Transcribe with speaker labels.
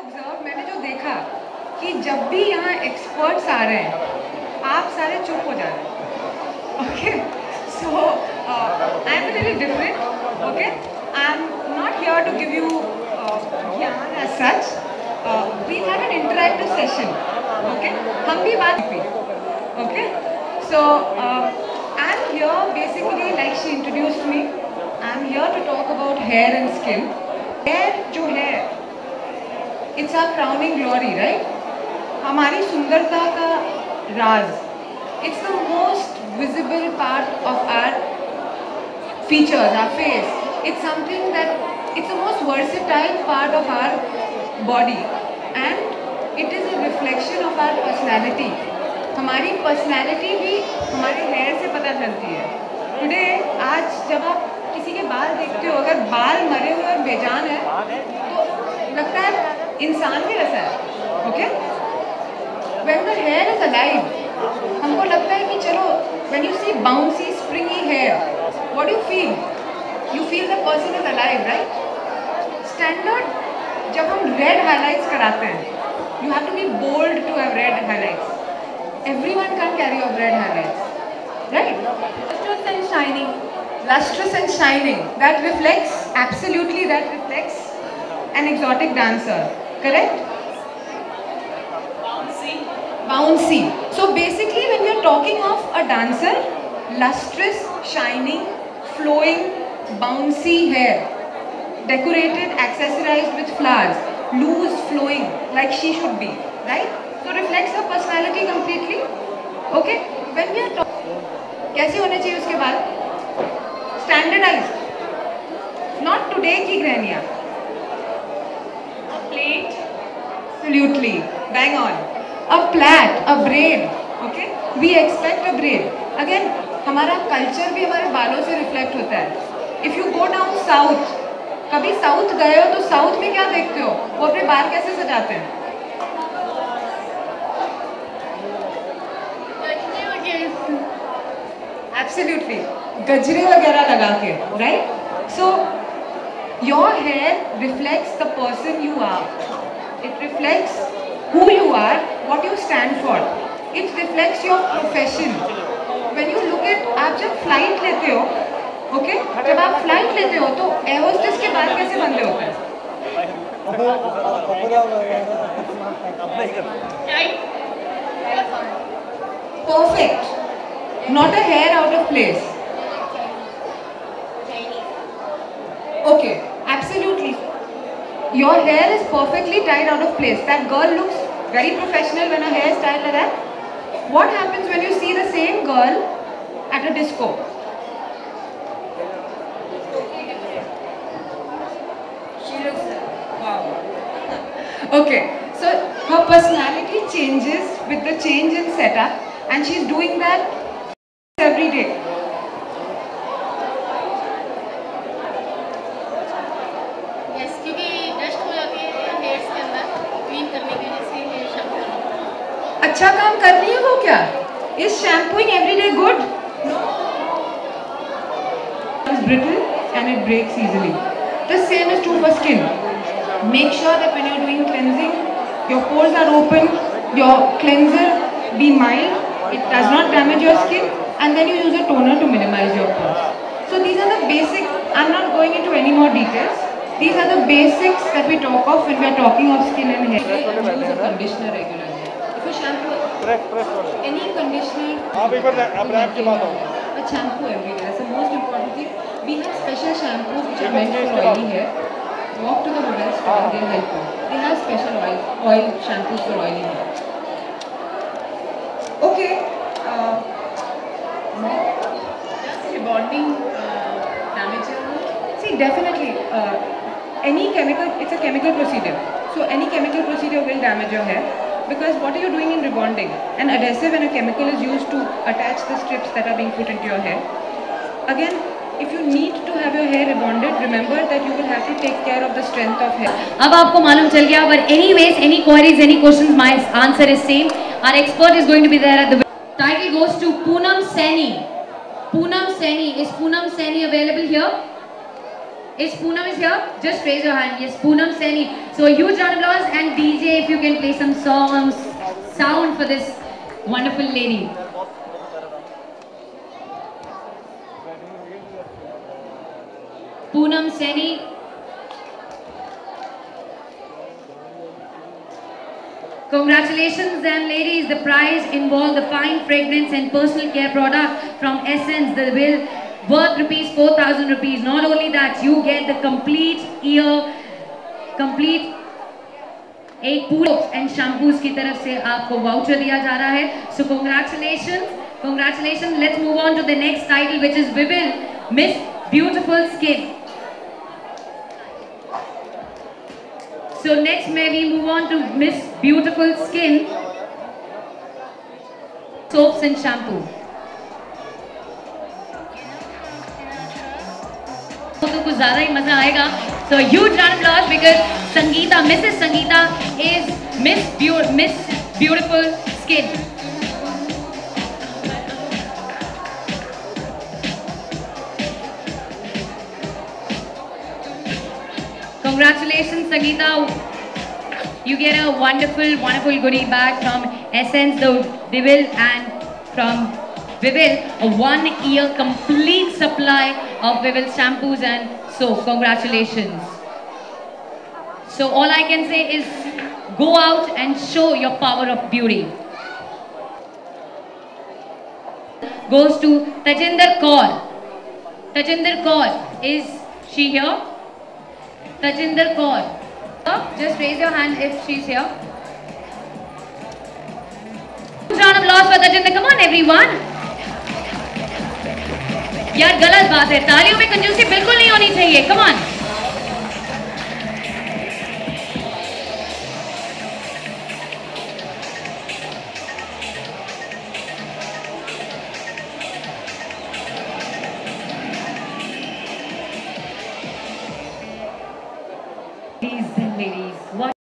Speaker 1: Observe मैंने जो देखा कि जब भी यहाँ एक्सपर्ट्स आ रहे हैं आप सारे चुप हो जा रहे हैं. Okay, so I am really different. Okay, I am not here to give you ज्ञान as such. We had an interactive session. Okay, हम भी बात की. Okay, so I am here basically like she introduced me. I am here to talk about hair and skin. Hair जो है it's our crowning glory, right? हमारी सुंदरता का राज. It's the most visible part of our features, our face. It's something that it's the most versatile part of our body and it is a reflection of our personality. हमारी personality भी हमारे hair से पता चलती है. Today आज जब आप किसी के बाल देखते हो, अगर बाल मरे हुए और बेजान है तो लगता है इंसान भी वैसा है. Okay, when the hair is alive हमको लगता है कि चलो, when you see bouncy springy hair, what do you feel? You feel the person is alive, right? Standard जब हम red highlights कराते हैं, you have to be bold to have red highlights. Everyone can carry off red highlights, right? Lustrous and shining, lustrous and shining. That reflects, absolutely, that reflects an exotic dancer. Correct? Bouncy. Bouncy. So basically, when we are talking of a dancer, lustrous, shining, flowing, bouncy hair, decorated, accessorized with flowers, loose, flowing, like she should be, right? So reflects her personality completely. Okay? When we are talking, कैसे होने चाहिए उसके बाद? Standardized. Not today की गृहणियाँ. A plait. Absolutely. Bang on. A plait, a braid. Okay? We expect a braid. Again, हमारा culture भी हमारे बालों से रिफ्लेक्ट होता है. If you go down south, कभी साउथ गए हो तो साउथ में क्या देखते हो? वो अपने बाल कैसे सजाते हैं? एब्सोल्युटली, गजरे वगैरह लगा के, right? So your hair reflects the person you are. It reflects who you are, what you stand for. It reflects your profession. When you look at, आप जब फ्लाइट लेते हो, ओके, जब आप फ्लाइट लेते हो तो एयर होस्टेस के बाल कैसे बंधे होते हैं? Perfect. Not a hair out of place. Okay, absolutely. Your hair is perfectly tied out of place. That girl looks very professional when her hair is tied like that. What happens when you see the same girl at a disco? She looks wow. Okay, so her personality changes with the change in setup, and she's doing that every day.
Speaker 2: Yes, क्योंकि dust हो जाती है hairs के अंदर, clean करने की वजह से हेयर शैम्पू.
Speaker 1: अच्छा काम कर रही है वो क्या? Is shampooing every day good? No. It's brittle and it breaks easily. The same is true for skin. Make sure that when you're doing cleansing, your pores are open, your cleanser be mild, it does not damage your skin, and then you use a toner to minimize your pores. So these are the basic, I'm not going into any more details. These are the basics that we talk of when we are talking of skin and hair. Use a conditioner regularly. If you shampoo any conditioner, but shampoo everywhere. That's the most important thing. We have special shampoos which are meant for oily hair. Walk to the model store and they'll help you. They have special oil shampoos for oily hair. Okay. Just rebonding damage. See, definitely. Any chemical, it's a chemical procedure. So any chemical procedure will damage your hair. Because what are you doing in rebonding? An adhesive and a chemical is used to attach the strips that are being put into your hair. Again, if you need to have your hair rebonded, remember that you will have to take care of the strength of hair.
Speaker 3: अब आपको मालूम चल गया. But anyways, any queries, any questions, my answer is same. Our expert is going to be there at the title goes to Poonam Saini. Poonam Saini. Is Poonam Saini available here? Is Poonam is here? Just raise your hand. Yes, Poonam Saini. So a huge round of applause, and DJ, if you can play some songs, sound for this wonderful lady. Poonam Saini. Congratulations, and ladies, the prize involved the fine fragrance and personal care product from Essence, the will worth rupees 4,000 rupees. Not only that, you get the complete एक पूरे and shampoos की तरफ से आपको voucher दिया जा रहा है. So congratulations. Let's move on to the next title, which is Vivil Miss Beautiful Skin. So next, may we move on to Miss Beautiful Skin soaps and shampoo. तो कुछ ज़्यादा ही मज़ा आएगा. So huge round of applause because Sangeeta, Mrs. Sangeeta is Miss Beautiful Skin. Congratulations, Sangeeta. You get a wonderful goodie bag from Essence, the Vivil, and from Vivil, a 1-year complete supply of Vivil shampoos and soap. Congratulations. So all I can say is go out and show your power of beauty. Goes to Tajinder Kaur. Tajinder Kaur, is she here? Tajinder Kaur. Just raise your hand if she's here. Round of applause for Tajinder. Come on, everyone. यार गलत बात है, तालियों में कंजूसी बिल्कुल नहीं होनी चाहिए. Come on. Ladies and ladies, what